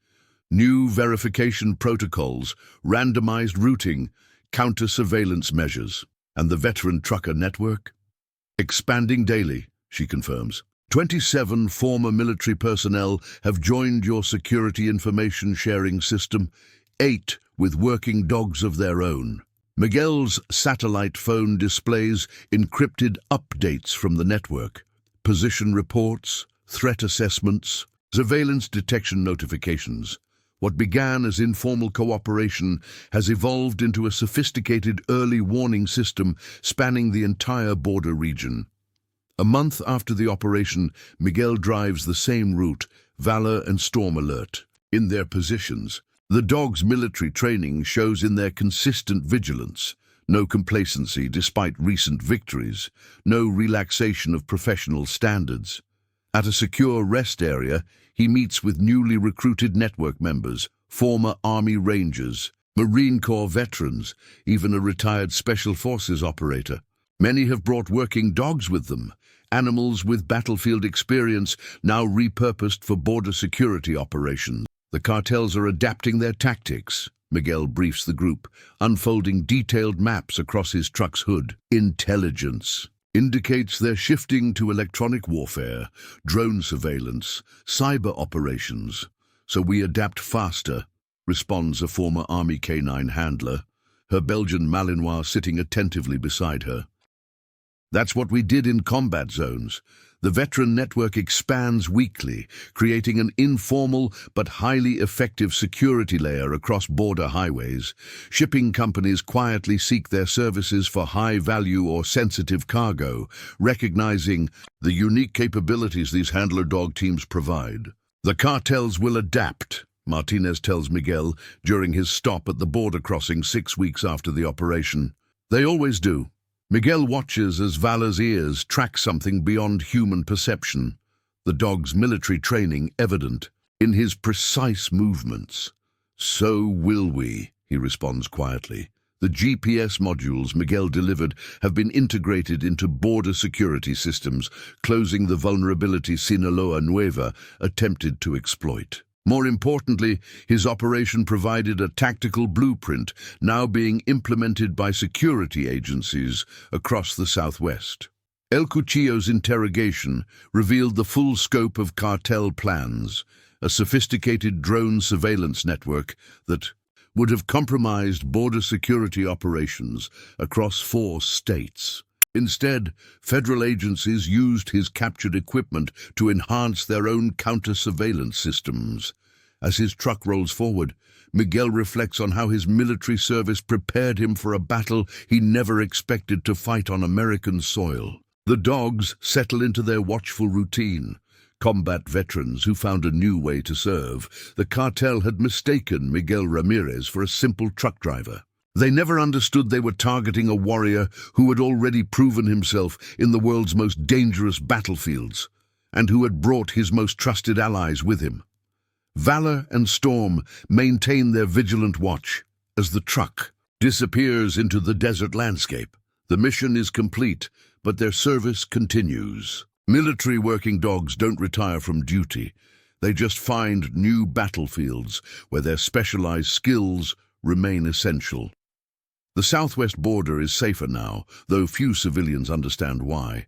New verification protocols, randomized routing, counter-surveillance measures, and the veteran trucker network? Expanding daily, she confirms. 27 former military personnel have joined your security information sharing system, 8 with working dogs of their own. Miguel's satellite phone displays encrypted updates from the network, position reports, threat assessments, surveillance detection notifications. What began as informal cooperation has evolved into a sophisticated early warning system spanning the entire border region. A month after the operation, Miguel drives the same route, Valor and Storm alert. In their positions, the dogs' military training shows in their consistent vigilance, no complacency despite recent victories, no relaxation of professional standards. At a secure rest area, he meets with newly recruited network members, former Army Rangers, Marine Corps veterans, even a retired Special Forces operator. Many have brought working dogs with them, animals with battlefield experience now repurposed for border security operations. The cartels are adapting their tactics, Miguel briefs the group, unfolding detailed maps across his truck's hood. Intelligence indicates they're shifting to electronic warfare, drone surveillance, cyber operations. So we adapt faster, responds a former Army K9 handler, her Belgian Malinois sitting attentively beside her. That's what we did in combat zones. The veteran network expands weekly, creating an informal but highly effective security layer across border highways. Shipping companies quietly seek their services for high-value or sensitive cargo, recognizing the unique capabilities these handler dog teams provide. The cartels will adapt, Martinez tells Miguel during his stop at the border crossing 6 weeks after the operation. They always do. Miguel watches as Valor's ears track something beyond human perception, the dog's military training evident in his precise movements. "So will we," he responds quietly. The GPS modules Miguel delivered have been integrated into border security systems, closing the vulnerability Sinaloa Nueva attempted to exploit. More importantly, his operation provided a tactical blueprint now being implemented by security agencies across the Southwest. El Cuchillo's interrogation revealed the full scope of cartel plans, a sophisticated drone surveillance network that would have compromised border security operations across 4 states. Instead, federal agencies used his captured equipment to enhance their own counter-surveillance systems. As his truck rolls forward, Miguel reflects on how his military service prepared him for a battle he never expected to fight on American soil. The dogs settle into their watchful routine. Combat veterans who found a new way to serve. The cartel had mistaken Miguel Ramirez for a simple truck driver. They never understood they were targeting a warrior who had already proven himself in the world's most dangerous battlefields, and who had brought his most trusted allies with him. Valor and Storm maintain their vigilant watch as the truck disappears into the desert landscape. The mission is complete, but their service continues. Military working dogs don't retire from duty. They just find new battlefields where their specialized skills remain essential. The southwest border is safer now, though few civilians understand why.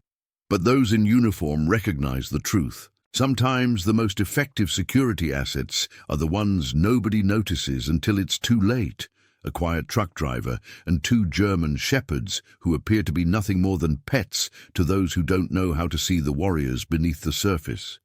But those in uniform recognize the truth. Sometimes the most effective security assets are the ones nobody notices until it's too late. A quiet truck driver and 2 German shepherds who appear to be nothing more than pets to those who don't know how to see the warriors beneath the surface.